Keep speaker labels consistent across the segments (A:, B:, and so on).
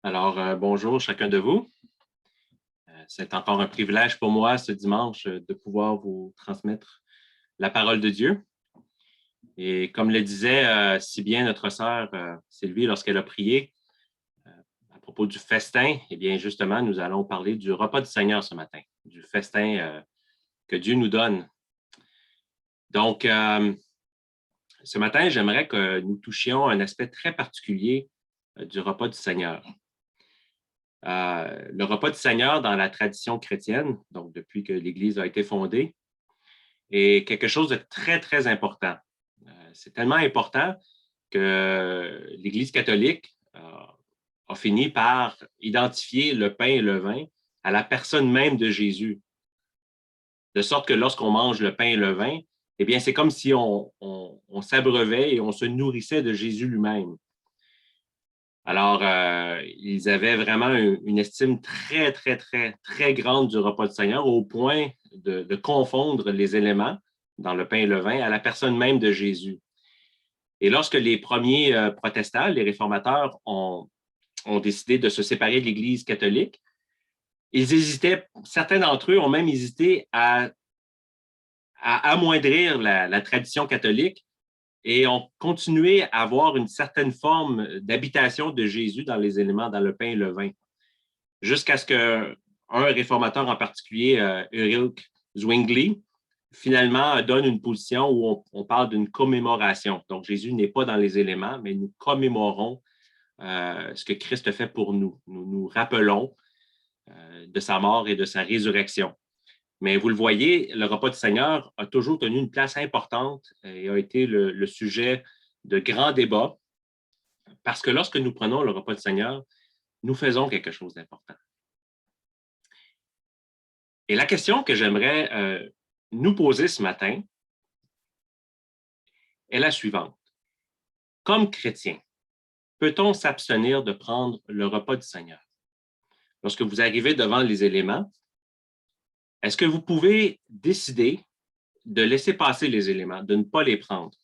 A: Bonjour chacun de vous. C'est encore un privilège pour moi ce dimanche de pouvoir vous transmettre la parole de Dieu. Et comme le disait si bien notre sœur Sylvie lorsqu'elle a prié à propos du festin, eh bien justement, nous allons parler du repas du Seigneur ce matin, du festin que Dieu nous donne. Donc, ce matin, j'aimerais que nous touchions un aspect très particulier du repas du Seigneur. Le repas du Seigneur dans la tradition chrétienne, donc depuis que l'Église a été fondée, est quelque chose de très, très important. C'est tellement important que l'Église catholique a fini par identifier le pain et le vin à la personne même de Jésus. De sorte que lorsqu'on mange le pain et le vin, eh bien, c'est comme si on s'abreuvait et on se nourrissait de Jésus lui-même. Alors, ils avaient vraiment une estime très, très, très, très grande du repas du Seigneur au point de confondre les éléments dans le pain et le vin à la personne même de Jésus. Et lorsque les premiers protestants, les réformateurs, ont décidé de se séparer de l'Église catholique, ils hésitaient, certains d'entre eux ont même hésité à amoindrir la tradition catholique et ont continué à avoir une certaine forme d'habitation de Jésus dans les éléments, dans le pain et le vin. Jusqu'à ce qu'un réformateur en particulier, Ulrich Zwingli, finalement donne une position où on parle d'une commémoration. Donc, Jésus n'est pas dans les éléments, mais nous commémorons ce que Christ a fait pour nous. Nous nous rappelons de sa mort et de sa résurrection. Mais vous le voyez, le repas du Seigneur a toujours tenu une place importante et a été le sujet de grands débats parce que lorsque nous prenons le repas du Seigneur, nous faisons quelque chose d'important. Et la question que j'aimerais nous poser ce matin est la suivante. Comme chrétien, peut-on s'abstenir de prendre le repas du Seigneur? Lorsque vous arrivez devant les éléments, est-ce que vous pouvez décider de laisser passer les éléments, de ne pas les prendre?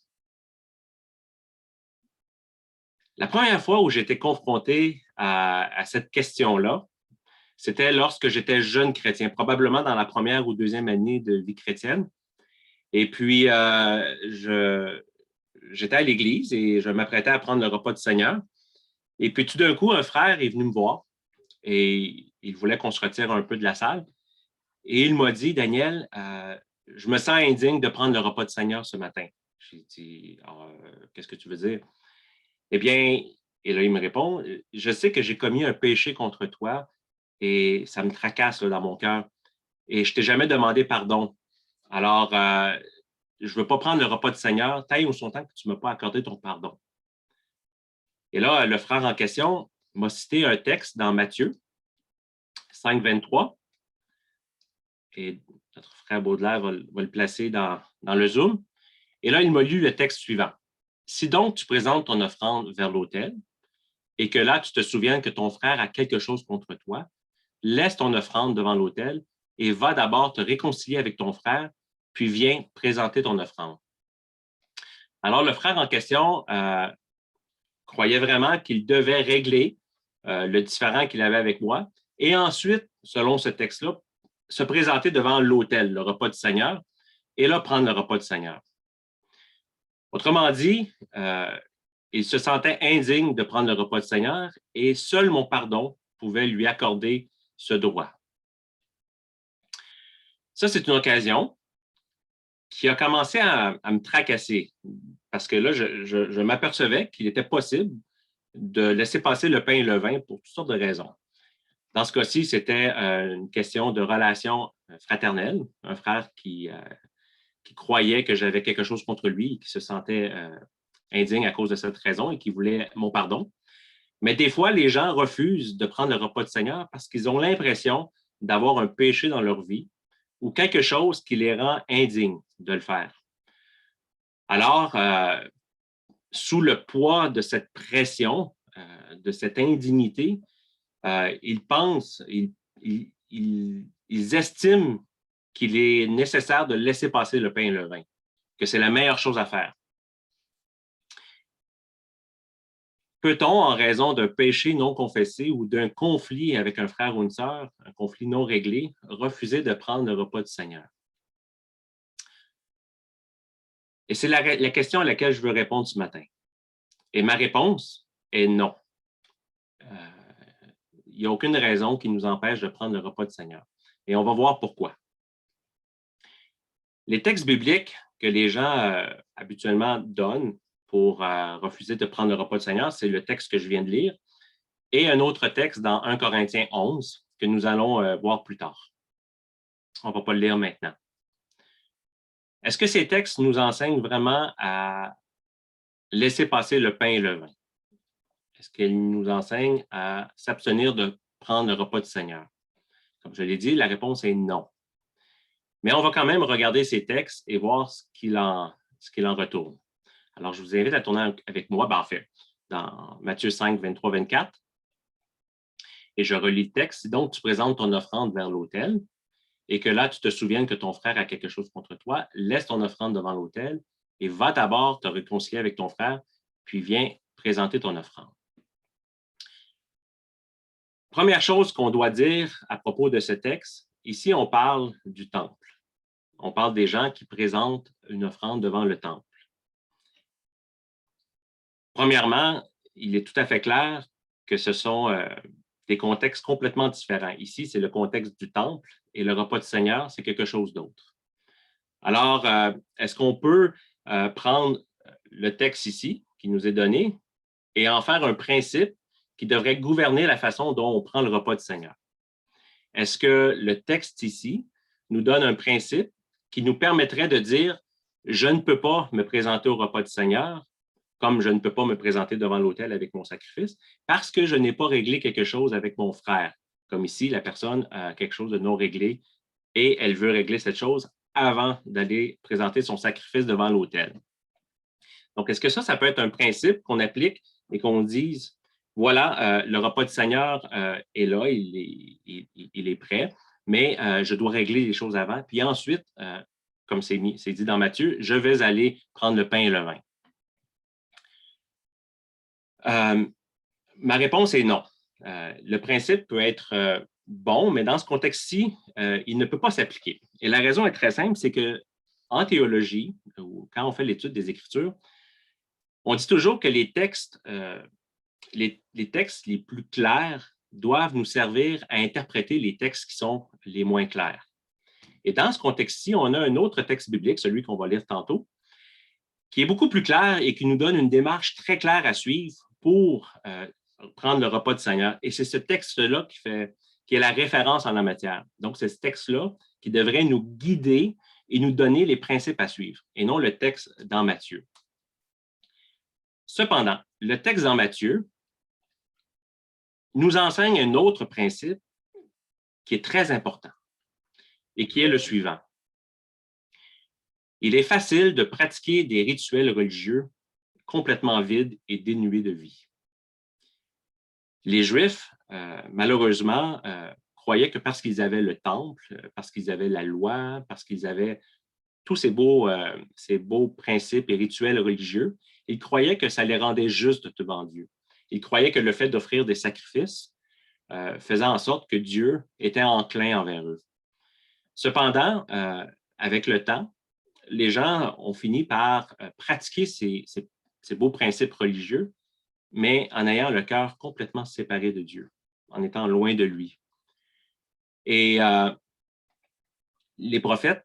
A: La première fois où j'étais confronté à cette question-là, c'était lorsque j'étais jeune chrétien, probablement dans la première ou deuxième année de vie chrétienne. Et puis, j'étais à l'église et je m'apprêtais à prendre le repas du Seigneur. Et puis, tout d'un coup, un frère est venu me voir et il voulait qu'on se retire un peu de la salle. Et il m'a dit, Daniel, je me sens indigne de prendre le repas du Seigneur ce matin. J'ai dit, qu'est-ce que tu veux dire? Eh bien, et là, il me répond, je sais que j'ai commis un péché contre toi et ça me tracasse là, dans mon cœur. Et je t'ai jamais demandé pardon. Alors, je ne veux pas prendre le repas du Seigneur tant ou son temps que tu ne m'as pas accordé ton pardon. Et là, le frère en question m'a cité un texte dans Matthieu 5, 23. Et notre frère Baudelaire va le placer dans le Zoom. Et là, il m'a lu le texte suivant. Si donc tu présentes ton offrande vers l'autel et que là, tu te souviens que ton frère a quelque chose contre toi, laisse ton offrande devant l'autel et va d'abord te réconcilier avec ton frère, puis viens présenter ton offrande. Alors, le frère en question croyait vraiment qu'il devait régler le différend qu'il avait avec moi et ensuite, selon ce texte-là, se présenter devant l'autel, le repas du Seigneur, et là, prendre le repas du Seigneur. Autrement dit, il se sentait indigne de prendre le repas du Seigneur et seul mon pardon pouvait lui accorder ce droit. Ça, c'est une occasion qui a commencé à me tracasser parce que là, je m'apercevais qu'il était possible de laisser passer le pain et le vin pour toutes sortes de raisons. Dans ce cas-ci, c'était une question de relation fraternelle, un frère qui croyait que j'avais quelque chose contre lui et qui se sentait indigne à cause de cette raison et qui voulait mon pardon. Mais des fois, les gens refusent de prendre le repas du Seigneur parce qu'ils ont l'impression d'avoir un péché dans leur vie ou quelque chose qui les rend indignes de le faire. Alors, sous le poids de cette pression, de cette indignité, ils pensent, ils estiment qu'il est nécessaire de laisser passer le pain et le vin, que c'est la meilleure chose à faire. Peut-on, en raison d'un péché non confessé ou d'un conflit avec un frère ou une sœur, un conflit non réglé, refuser de prendre le repas du Seigneur? Et c'est la question à laquelle je veux répondre ce matin. Et ma réponse est non. Il n'y a aucune raison qui nous empêche de prendre le repas du Seigneur. Et on va voir pourquoi. Les textes bibliques que les gens habituellement donnent pour refuser de prendre le repas du Seigneur, c'est le texte que je viens de lire et un autre texte dans 1 Corinthiens 11 que nous allons voir plus tard. On ne va pas le lire maintenant. Est-ce que ces textes nous enseignent vraiment à laisser passer le pain et le vin? Est-ce qu'ils nous enseignent à s'abstenir de prendre le repas du Seigneur? Comme je l'ai dit, la réponse est non. Mais on va quand même regarder ces textes et voir ce qu'il en retourne. Alors, je vous invite à tourner avec moi, en fait, dans Matthieu 5, 23, 24. Et je relis le texte. Si donc tu présentes ton offrande vers l'autel et que là, tu te souviennes que ton frère a quelque chose contre toi, laisse ton offrande devant l'autel et va d'abord te réconcilier avec ton frère, puis viens présenter ton offrande. Première chose qu'on doit dire à propos de ce texte, ici, on parle du temple. On parle des gens qui présentent une offrande devant le temple. Premièrement, il est tout à fait clair que ce sont des contextes complètement différents. Ici, c'est le contexte du temple et le repas du Seigneur, c'est quelque chose d'autre. Alors, est-ce qu'on peut prendre le texte ici qui nous est donné et en faire un principe qui devrait gouverner la façon dont on prend le repas du Seigneur? Est-ce que le texte ici nous donne un principe qui nous permettrait de dire « Je ne peux pas me présenter au repas du Seigneur comme je ne peux pas me présenter devant l'autel avec mon sacrifice parce que je n'ai pas réglé quelque chose avec mon frère. » Comme ici, la personne a quelque chose de non réglé et elle veut régler cette chose avant d'aller présenter son sacrifice devant l'autel. Donc, est-ce que ça peut être un principe qu'on applique et qu'on dise, voilà, le repas du Seigneur est là, il est prêt, mais je dois régler les choses avant. Puis ensuite, comme c'est dit dans Matthieu, je vais aller prendre le pain et le vin. Ma réponse est non. Le principe peut être bon, mais dans ce contexte-ci, il ne peut pas s'appliquer. Et la raison est très simple, c'est que en théologie, ou quand on fait l'étude des Écritures, on dit toujours que les textes les plus clairs doivent nous servir à interpréter les textes qui sont les moins clairs. Et dans ce contexte-ci, on a un autre texte biblique, celui qu'on va lire tantôt, qui est beaucoup plus clair et qui nous donne une démarche très claire à suivre pour prendre le repas du Seigneur. Et c'est ce texte-là qui est la référence en la matière. Donc, c'est ce texte-là qui devrait nous guider et nous donner les principes à suivre, et non le texte dans Matthieu. Cependant, le texte dans Matthieu nous enseigne un autre principe qui est très important et qui est le suivant. Il est facile de pratiquer des rituels religieux complètement vides et dénués de vie. Les Juifs, malheureusement, croyaient que parce qu'ils avaient le temple, parce qu'ils avaient la loi, parce qu'ils avaient tous ces beaux principes et rituels religieux, ils croyaient que ça les rendait justes devant Dieu. Ils croyaient que le fait d'offrir des sacrifices faisait en sorte que Dieu était enclin envers eux. Cependant, avec le temps, les gens ont fini par pratiquer ces beaux principes religieux, mais en ayant le cœur complètement séparé de Dieu, en étant loin de lui. Et les prophètes,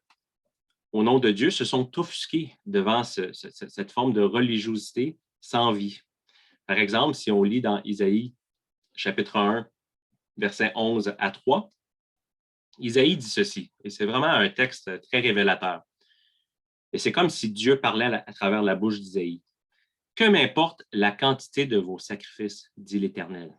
A: au nom de Dieu, se sont offusqués devant cette forme de religiosité sans vie. Par exemple, si on lit dans Isaïe, chapitre 1, versets 11 à 3, Isaïe dit ceci, et c'est vraiment un texte très révélateur. Et c'est comme si Dieu parlait à travers la bouche d'Isaïe. « Que m'importe la quantité de vos sacrifices, dit l'Éternel.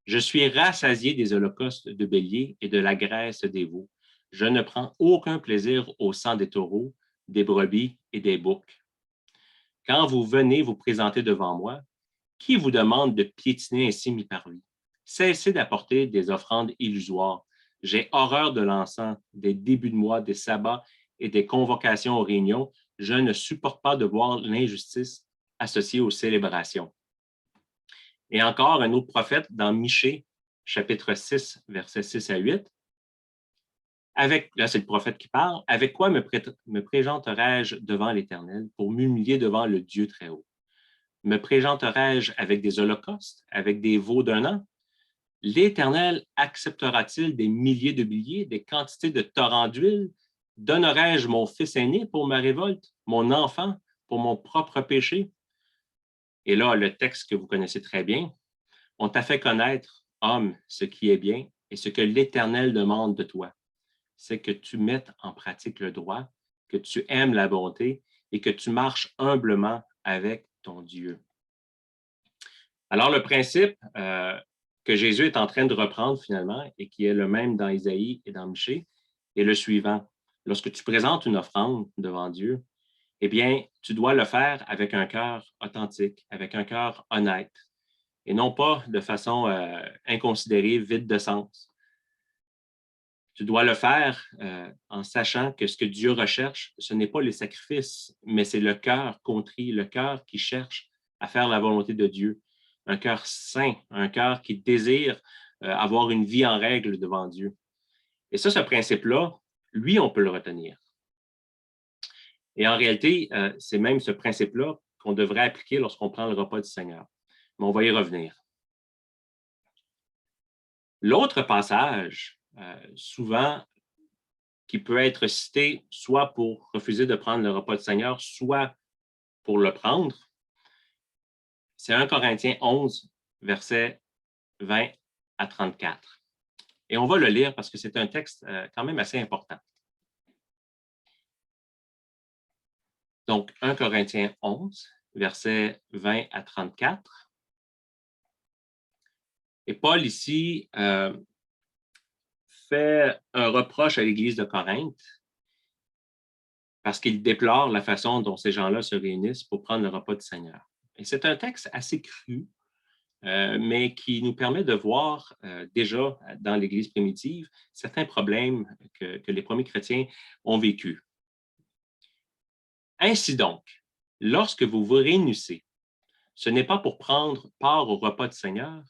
A: Je suis rassasié des holocaustes de béliers et de la graisse des veaux. Je ne prends aucun plaisir au sang des taureaux, des brebis et des boucs. Quand vous venez vous présenter devant moi, qui vous demande de piétiner ainsi mes parvis? Cessez d'apporter des offrandes illusoires. J'ai horreur de l'encens, des débuts de mois, des sabbats et des convocations aux réunions. Je ne supporte pas de voir l'injustice associée aux célébrations. » Et encore un autre prophète dans Michée, chapitre 6, versets 6 à 8. Là, c'est le prophète qui parle. Avec quoi me présenterai-je devant l'Éternel pour m'humilier devant le Dieu très haut? Me présenterai-je avec des holocaustes, avec des veaux d'un an? L'Éternel acceptera-t-il des milliers de billets, des quantités de torrents d'huile? Donnerai-je mon fils aîné pour ma révolte, mon enfant pour mon propre péché? Et là, le texte que vous connaissez très bien. On t'a fait connaître, homme, ce qui est bien et ce que l'Éternel demande de toi. C'est que tu mettes en pratique le droit, que tu aimes la bonté et que tu marches humblement avec ton Dieu. Alors, le principe que Jésus est en train de reprendre finalement et qui est le même dans Isaïe et dans Michée est le suivant. Lorsque tu présentes une offrande devant Dieu, eh bien, tu dois le faire avec un cœur authentique, avec un cœur honnête et non pas de façon inconsidérée, vide de sens. Tu dois le faire en sachant que ce que Dieu recherche, ce n'est pas les sacrifices, mais c'est le cœur contrit, le cœur qui cherche à faire la volonté de Dieu. Un cœur saint, un cœur qui désire avoir une vie en règle devant Dieu. Et ça, ce principe-là, lui, on peut le retenir. Et en réalité, c'est même ce principe-là qu'on devrait appliquer lorsqu'on prend le repas du Seigneur. Mais on va y revenir. L'autre passage, souvent, qui peut être cité soit pour refuser de prendre le repas du Seigneur, soit pour le prendre, c'est 1 Corinthiens 11, versets 20 à 34. Et on va le lire parce que c'est un texte quand même assez important. Donc, 1 Corinthiens 11, versets 20 à 34. Et Paul ici fait un reproche à l'Église de Corinthe parce qu'il déplore la façon dont ces gens-là se réunissent pour prendre le repas du Seigneur. Et c'est un texte assez cru, mais qui nous permet de voir déjà dans l'Église primitive certains problèmes que les premiers chrétiens ont vécus. Ainsi donc, lorsque vous vous réunissez, ce n'est pas pour prendre part au repas du Seigneur,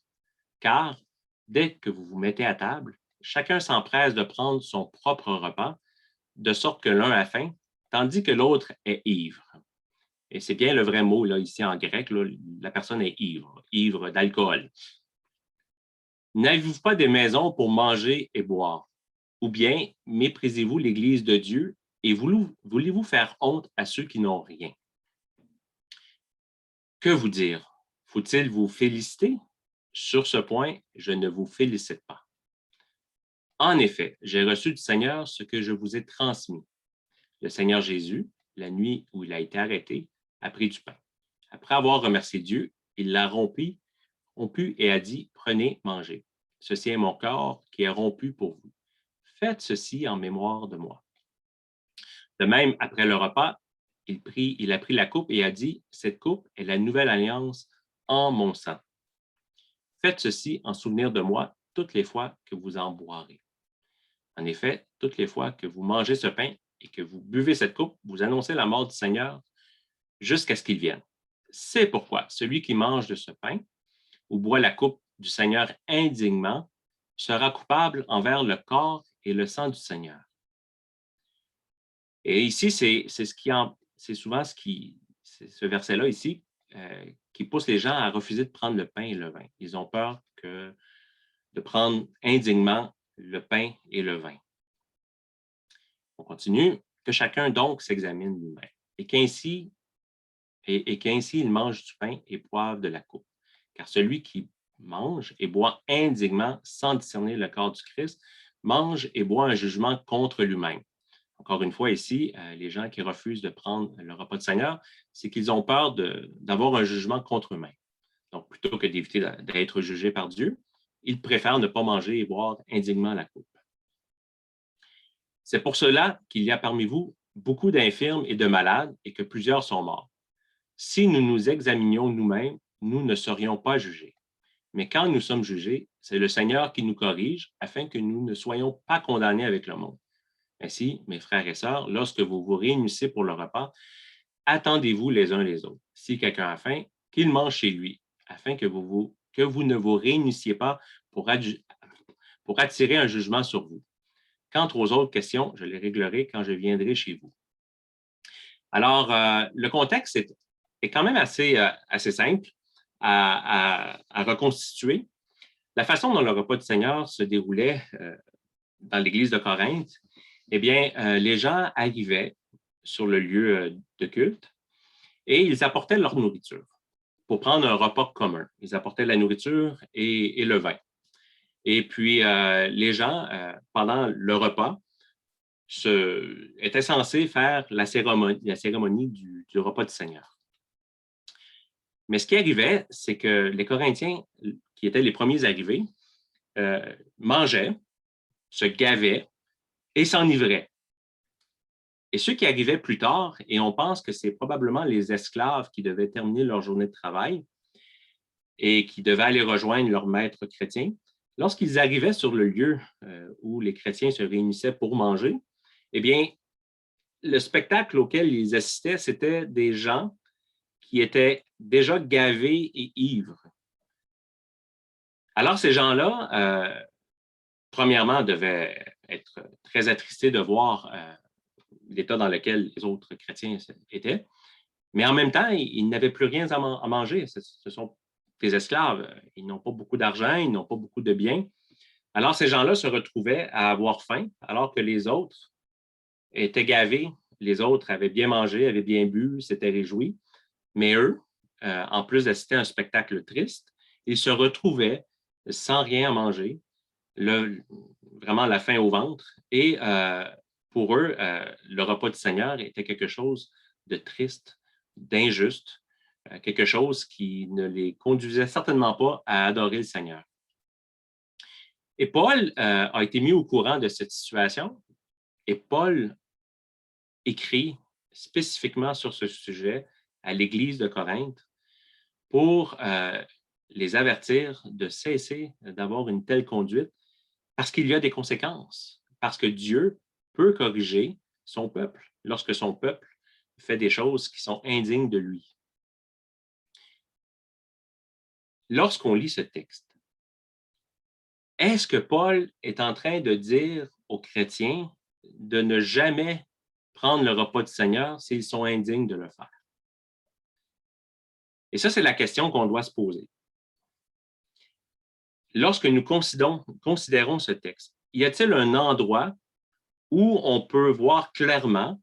A: car dès que vous vous mettez à table, chacun s'empresse de prendre son propre repas, de sorte que l'un a faim, tandis que l'autre est ivre. Et c'est bien le vrai mot là, ici en grec, là, la personne est ivre, ivre d'alcool. N'avez-vous pas des maisons pour manger et boire? Ou bien méprisez-vous l'Église de Dieu et voulez-vous faire honte à ceux qui n'ont rien? Que vous dire? Faut-il vous féliciter? Sur ce point, je ne vous félicite pas. En effet, j'ai reçu du Seigneur ce que je vous ai transmis. Le Seigneur Jésus, la nuit où il a été arrêté, a pris du pain. Après avoir remercié Dieu, il l'a rompu et a dit, prenez, mangez. Ceci est mon corps qui est rompu pour vous. Faites ceci en mémoire de moi. De même, après le repas, il a pris la coupe et a dit, cette coupe est la nouvelle alliance en mon sang. Faites ceci en souvenir de moi toutes les fois que vous en boirez. En effet, toutes les fois que vous mangez ce pain et que vous buvez cette coupe, vous annoncez la mort du Seigneur jusqu'à ce qu'il vienne. C'est pourquoi celui qui mange de ce pain ou boit la coupe du Seigneur indignement sera coupable envers le corps et le sang du Seigneur. Et ici, c'est souvent ce verset-là ici qui pousse les gens à refuser de prendre le pain et le vin. Ils ont peur de prendre indignement le pain et le vin. On continue. Que chacun donc s'examine lui-même et qu'ainsi il mange du pain et boive de la coupe. Car celui qui mange et boit indignement sans discerner le corps du Christ mange et boit un jugement contre lui-même. Encore une fois, ici, les gens qui refusent de prendre le repas du Seigneur, c'est qu'ils ont peur d'avoir un jugement contre eux-mêmes. Donc, plutôt que d'éviter d'être jugés par Dieu, ils préfèrent ne pas manger et boire indignement la coupe. C'est pour cela qu'il y a parmi vous beaucoup d'infirmes et de malades et que plusieurs sont morts. Si nous nous examinions nous-mêmes, nous ne serions pas jugés. Mais quand nous sommes jugés, c'est le Seigneur qui nous corrige afin que nous ne soyons pas condamnés avec le monde. Ainsi, mes frères et sœurs, lorsque vous vous réunissez pour le repas, attendez-vous les uns les autres. Si quelqu'un a faim, qu'il mange chez lui, afin que vous vous que vous ne vous réunissiez pas pour, pour attirer un jugement sur vous. Quant aux autres questions, je les réglerai quand je viendrai chez vous. Alors, le contexte est quand même assez simple à reconstituer. La façon dont le repas du Seigneur se déroulait dans l'Église de Corinthe, eh bien, les gens arrivaient sur le lieu de culte et ils apportaient leur nourriture pour prendre un repas commun. Ils apportaient la nourriture et le vin. Et puis, les gens, pendant le repas, étaient censés faire la cérémonie du repas du Seigneur. Mais ce qui arrivait, c'est que les Corinthiens, qui étaient les premiers arrivés, mangeaient, se gavaient et s'enivraient. Et ceux qui arrivaient plus tard, et on pense que c'est probablement les esclaves qui devaient terminer leur journée de travail et qui devaient aller rejoindre leur maître chrétien, lorsqu'ils arrivaient sur le lieu où les chrétiens se réunissaient pour manger, eh bien, le spectacle auquel ils assistaient, c'était des gens qui étaient déjà gavés et ivres. Alors, ces gens-là, premièrement, devaient être très attristés de voir l'état dans lequel les autres chrétiens étaient, mais en même temps, ils n'avaient plus rien à manger. Ce sont des esclaves. Ils n'ont pas beaucoup d'argent, ils n'ont pas beaucoup de biens. Alors, ces gens-là se retrouvaient à avoir faim, alors que les autres étaient gavés. Les autres avaient bien mangé, avaient bien bu, s'étaient réjouis. Mais eux, en plus d'assister à un spectacle triste, ils se retrouvaient sans rien à manger, vraiment la faim au ventre. Et pour eux, le repas du Seigneur était quelque chose de triste, d'injuste, quelque chose qui ne les conduisait certainement pas à adorer le Seigneur. Et Paul a été mis au courant de cette situation et Paul écrit spécifiquement sur ce sujet à l'Église de Corinthe pour les avertir de cesser d'avoir une telle conduite parce qu'il y a des conséquences, parce que Dieu peut corriger son peuple lorsque son peuple fait des choses qui sont indignes de lui. Lorsqu'on lit ce texte, est-ce que Paul est en train de dire aux chrétiens de ne jamais prendre le repas du Seigneur s'ils sont indignes de le faire? Et ça, c'est la question qu'on doit se poser. Lorsque nous considérons ce texte, y a-t-il un endroit où on peut voir clairement,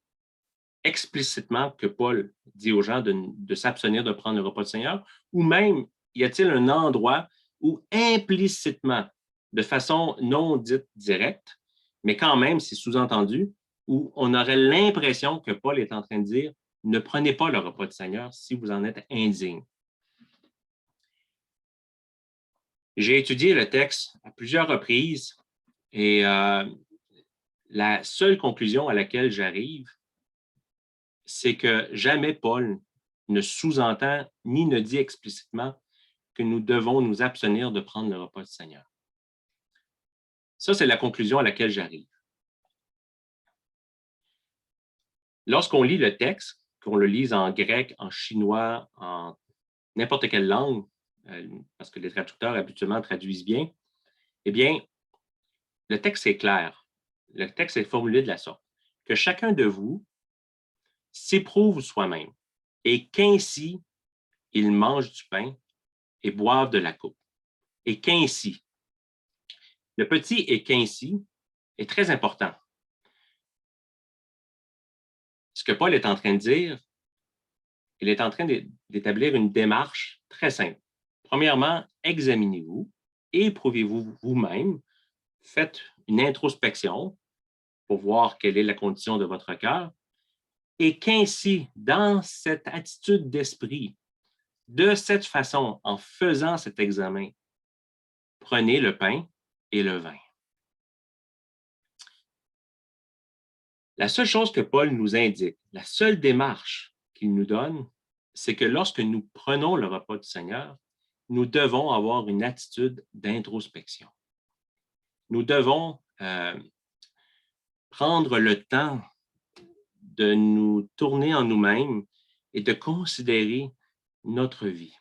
A: explicitement, que Paul dit aux gens de s'abstenir de prendre le repas du Seigneur, ou même y a-t-il un endroit où implicitement, de façon non dite directe, mais quand même, c'est sous-entendu, où on aurait l'impression que Paul est en train de dire « Ne prenez pas le repas du Seigneur si vous en êtes indigne. » J'ai étudié le texte à plusieurs reprises et la seule conclusion à laquelle j'arrive, c'est que jamais Paul ne sous-entend ni ne dit explicitement que nous devons nous abstenir de prendre le repas du Seigneur. Ça, c'est la conclusion à laquelle j'arrive. Lorsqu'on lit le texte, qu'on le lise en grec, en chinois, en n'importe quelle langue, parce que les traducteurs habituellement traduisent bien, eh bien, le texte est clair. Le texte est formulé de la sorte que chacun de vous s'éprouve soi-même et qu'ainsi il mange du pain et boive de la coupe. Et qu'ainsi. Le petit et qu'ainsi est très important. Ce que Paul est en train de dire, il est en train d'établir une démarche très simple. Premièrement, examinez-vous, éprouvez-vous vous-même, faites une introspection pour voir quelle est la condition de votre cœur, et qu'ainsi, dans cette attitude d'esprit, de cette façon, en faisant cet examen, prenez le pain et le vin. La seule chose que Paul nous indique, la seule démarche qu'il nous donne, c'est que lorsque nous prenons le repas du Seigneur, nous devons avoir une attitude d'introspection. Nous devons prendre le temps de nous tourner en nous-mêmes et de considérer notre vie.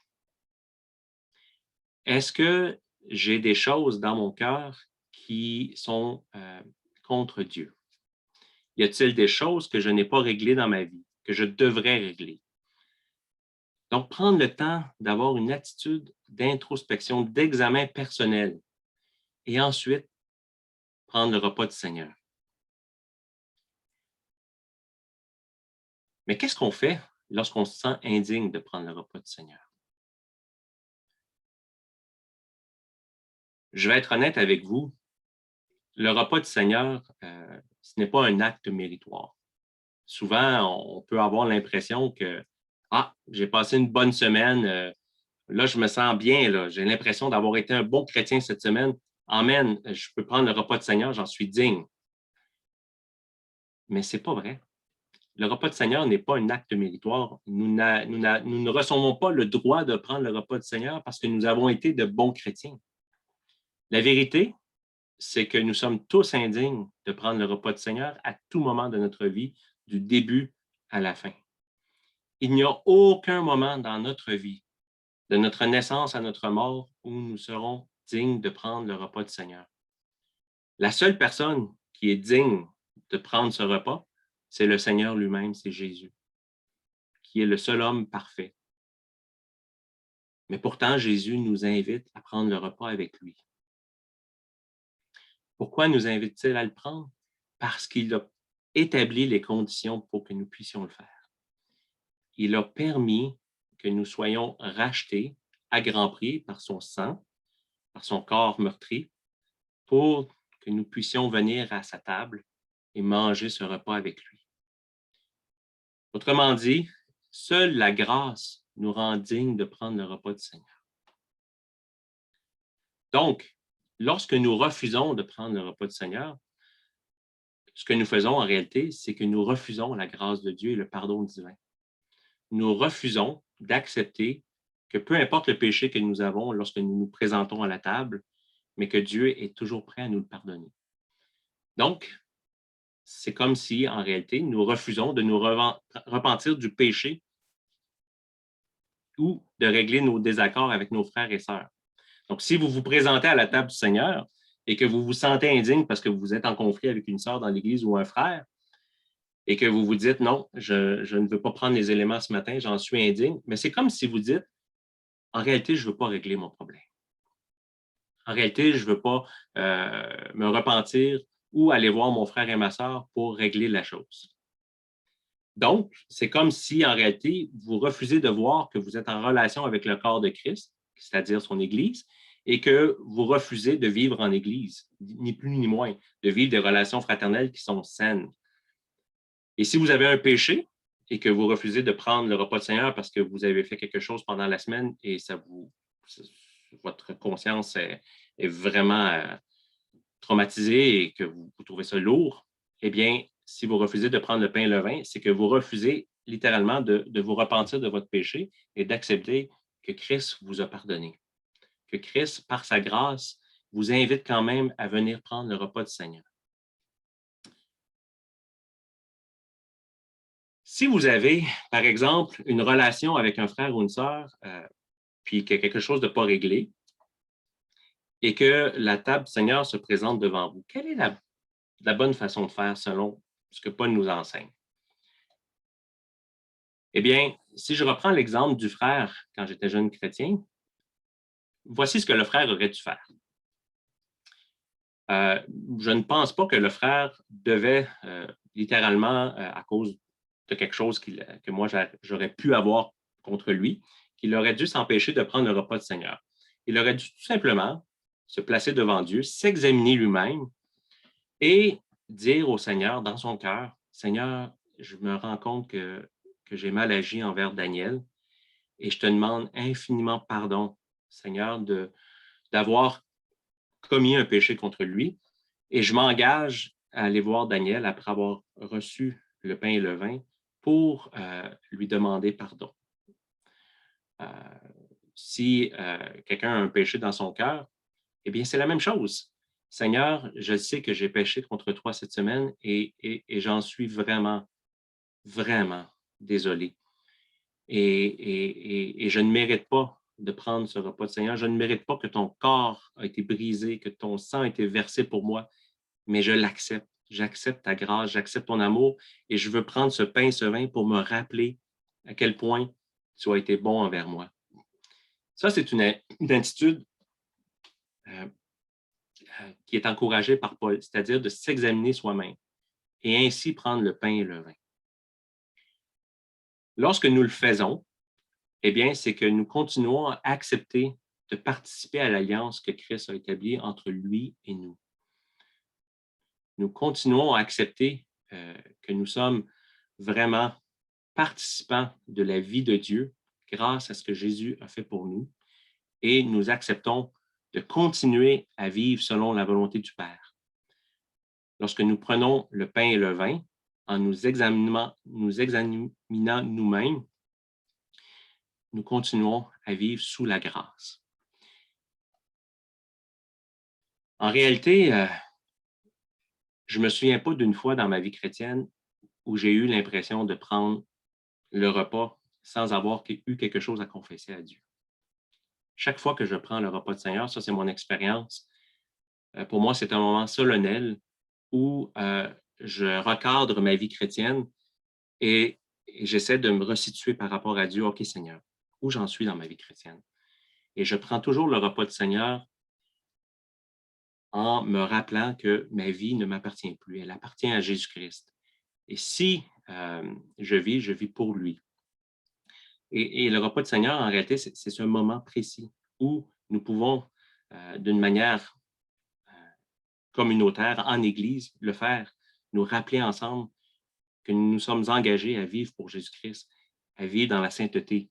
A: Est-ce que j'ai des choses dans mon cœur qui sont contre Dieu? Y a-t-il des choses que je n'ai pas réglées dans ma vie, que je devrais régler? Donc, prendre le temps d'avoir une attitude d'introspection, d'examen personnel et ensuite prendre le repas du Seigneur. Mais qu'est-ce qu'on fait lorsqu'on se sent indigne de prendre le repas du Seigneur? Je vais être honnête avec vous, le repas du Seigneur, ce n'est pas un acte méritoire. Souvent, on peut avoir l'impression que ah, j'ai passé une bonne semaine, là, je me sens bien, là, j'ai l'impression d'avoir été un bon chrétien cette semaine. Amen, je peux prendre le repas du Seigneur, j'en suis digne. Mais ce n'est pas vrai. Le repas du Seigneur n'est pas un acte méritoire. Nous ne recevons pas le droit de prendre le repas du Seigneur parce que nous avons été de bons chrétiens. La vérité, c'est que nous sommes tous indignes de prendre le repas du Seigneur à tout moment de notre vie, du début à la fin. Il n'y a aucun moment dans notre vie, de notre naissance à notre mort, où nous serons dignes de prendre le repas du Seigneur. La seule personne qui est digne de prendre ce repas, c'est le Seigneur lui-même, c'est Jésus, qui est le seul homme parfait. Mais pourtant, Jésus nous invite à prendre le repas avec lui. Pourquoi nous invite-t-il à le prendre? Parce qu'il a établi les conditions pour que nous puissions le faire. Il a permis que nous soyons rachetés à grand prix par son sang, par son corps meurtri, pour que nous puissions venir à sa table et manger ce repas avec lui. Autrement dit, seule la grâce nous rend dignes de prendre le repas du Seigneur. Donc, lorsque nous refusons de prendre le repas du Seigneur, ce que nous faisons en réalité, c'est que nous refusons la grâce de Dieu et le pardon divin. Nous refusons d'accepter que peu importe le péché que nous avons lorsque nous nous présentons à la table, mais que Dieu est toujours prêt à nous le pardonner. Donc, c'est comme si, en réalité, nous refusons de nous repentir du péché ou de régler nos désaccords avec nos frères et sœurs. Donc, si vous vous présentez à la table du Seigneur et que vous vous sentez indigne parce que vous êtes en conflit avec une sœur dans l'Église ou un frère, et que vous vous dites non, je ne veux pas prendre les éléments ce matin, j'en suis indigne, mais c'est comme si vous dites en réalité, je ne veux pas régler mon problème. En réalité, je ne veux pas me repentir ou aller voir mon frère et ma sœur pour régler la chose. Donc, c'est comme si, en réalité, vous refusez de voir que vous êtes en relation avec le corps de Christ, c'est-à-dire son Église, et que vous refusez de vivre en Église, ni plus ni moins, de vivre des relations fraternelles qui sont saines. Et si vous avez un péché et que vous refusez de prendre le repas du Seigneur parce que vous avez fait quelque chose pendant la semaine et votre conscience est vraiment traumatisée et que vous trouvez ça lourd, eh bien, si vous refusez de prendre le pain et le vin, c'est que vous refusez littéralement de vous repentir de votre péché et d'accepter que Christ vous a pardonné. Que Christ, par sa grâce, vous invite quand même à venir prendre le repas du Seigneur. Si vous avez, par exemple, une relation avec un frère ou une sœur, puis qu'il y a quelque chose de pas réglé, et que la table du Seigneur se présente devant vous, quelle est la bonne façon de faire selon ce que Paul nous enseigne? Eh bien, si je reprends l'exemple du frère quand j'étais jeune chrétien, voici ce que le frère aurait dû faire. Je ne pense pas que le frère devait littéralement, à cause de quelque chose que moi j'aurais pu avoir contre lui, qu'il aurait dû s'empêcher de prendre le repas du Seigneur. Il aurait dû tout simplement se placer devant Dieu, s'examiner lui-même et dire au Seigneur dans son cœur, Seigneur, je me rends compte que j'ai mal agi envers Daniel et je te demande infiniment pardon, Seigneur, d'avoir commis un péché contre lui. Et je m'engage à aller voir Daniel après avoir reçu le pain et le vin pour lui demander pardon. Euh, si quelqu'un a un péché dans son cœur, eh bien, c'est la même chose. Seigneur, je sais que j'ai péché contre toi cette semaine et j'en suis vraiment, vraiment désolé. Et je ne mérite pas de prendre ce repas du Seigneur. Je ne mérite pas que ton corps a été brisé, que ton sang a été versé pour moi, mais je l'accepte. J'accepte ta grâce, j'accepte ton amour et je veux prendre ce pain et ce vin pour me rappeler à quel point tu as été bon envers moi. Ça, c'est une attitude euh, qui est encouragée par Paul, c'est-à-dire de s'examiner soi-même et ainsi prendre le pain et le vin. Lorsque nous le faisons, eh bien, c'est que nous continuons à accepter de participer à l'alliance que Christ a établie entre lui et nous. Nous continuons à accepter que nous sommes vraiment participants de la vie de Dieu grâce à ce que Jésus a fait pour nous et nous acceptons de continuer à vivre selon la volonté du Père. Lorsque nous prenons le pain et le vin, en nous examinant nous-mêmes, nous continuons à vivre sous la grâce. En réalité, je ne me souviens pas d'une fois dans ma vie chrétienne où j'ai eu l'impression de prendre le repas sans avoir eu quelque chose à confesser à Dieu. Chaque fois que je prends le repas du Seigneur, ça c'est mon expérience, pour moi c'est un moment solennel où je recadre ma vie chrétienne et j'essaie de me resituer par rapport à Dieu. OK Seigneur, où j'en suis dans ma vie chrétienne? Et je prends toujours le repas du Seigneur en me rappelant que ma vie ne m'appartient plus, elle appartient à Jésus-Christ. Et si je vis pour lui. Et le repas du Seigneur, en réalité, c'est un moment précis où nous pouvons, d'une manière communautaire, en Église, le faire, nous rappeler ensemble que nous nous sommes engagés à vivre pour Jésus-Christ, à vivre dans la sainteté.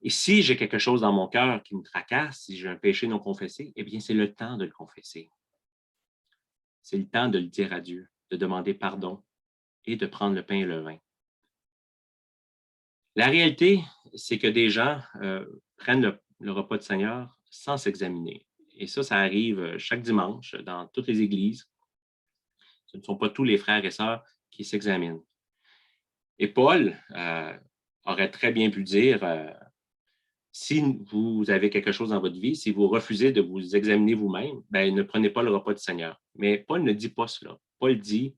A: Et si j'ai quelque chose dans mon cœur qui me tracasse, si j'ai un péché non confessé, eh bien, c'est le temps de le confesser. C'est le temps de le dire à Dieu, de demander pardon et de prendre le pain et le vin. La réalité, c'est que des gens prennent le repas du Seigneur sans s'examiner. Et ça arrive chaque dimanche dans toutes les églises. Ce ne sont pas tous les frères et sœurs qui s'examinent. Et Paul aurait très bien pu dire, si vous avez quelque chose dans votre vie, si vous refusez de vous examiner vous-même, ben, ne prenez pas le repas du Seigneur. Mais Paul ne dit pas cela. Paul dit,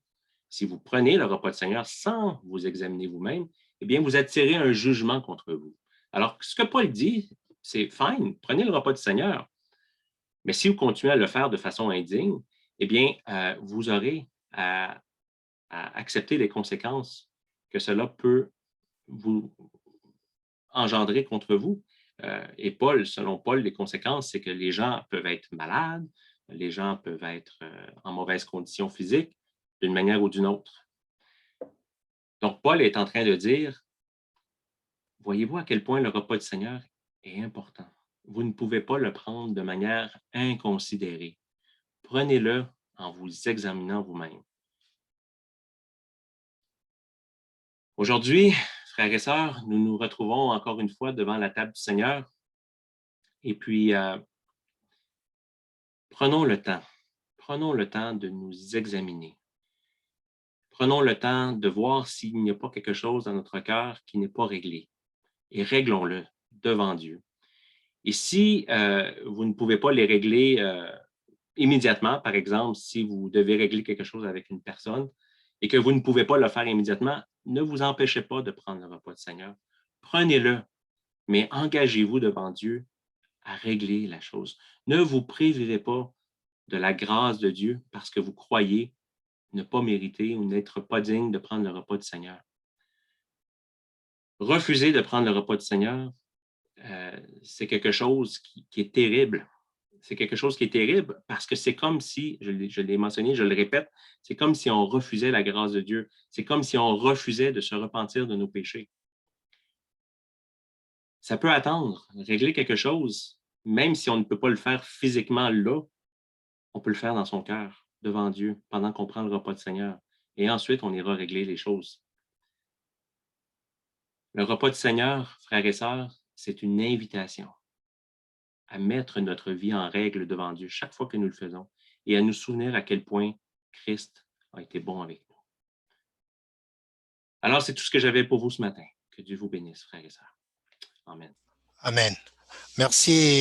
A: si vous prenez le repas du Seigneur sans vous examiner vous-même, eh bien, vous attirez un jugement contre vous. Alors, ce que Paul dit, c'est fine, prenez le repas du Seigneur. Mais si vous continuez à le faire de façon indigne, eh bien, vous aurez à accepter les conséquences que cela peut vous engendrer contre vous. Et Paul, selon Paul, les conséquences, c'est que les gens peuvent être malades, les gens peuvent être en mauvaise condition physique, d'une manière ou d'une autre. Donc, Paul est en train de dire, voyez-vous à quel point le repas du Seigneur est important. Vous ne pouvez pas le prendre de manière inconsidérée. Prenez-le en vous examinant vous-même. Aujourd'hui, frères et sœurs, nous nous retrouvons encore une fois devant la table du Seigneur. Et puis, prenons le temps de nous examiner. Prenons le temps de voir s'il n'y a pas quelque chose dans notre cœur qui n'est pas réglé. Et réglons-le devant Dieu. Et si vous ne pouvez pas les régler immédiatement, par exemple, si vous devez régler quelque chose avec une personne et que vous ne pouvez pas le faire immédiatement, ne vous empêchez pas de prendre le repas du Seigneur. Prenez-le, mais engagez-vous devant Dieu à régler la chose. Ne vous privez pas de la grâce de Dieu parce que vous croyez ne pas mériter ou n'être pas digne de prendre le repas du Seigneur. Refuser de prendre le repas du Seigneur, c'est quelque chose qui est terrible. C'est quelque chose qui est terrible parce que c'est comme si, je l'ai mentionné, je le répète, c'est comme si on refusait la grâce de Dieu. C'est comme si on refusait de se repentir de nos péchés. Ça peut attendre, régler quelque chose, même si on ne peut pas le faire physiquement là, on peut le faire dans son cœur, devant Dieu, pendant qu'on prend le repas du Seigneur. Et ensuite, on ira régler les choses. Le repas du Seigneur, frères et sœurs, c'est une invitation à mettre notre vie en règle devant Dieu chaque fois que nous le faisons et à nous souvenir à quel point Christ a été bon avec nous. Alors, c'est tout ce que j'avais pour vous ce matin. Que Dieu vous bénisse, frères et sœurs. Amen.
B: Amen. Merci.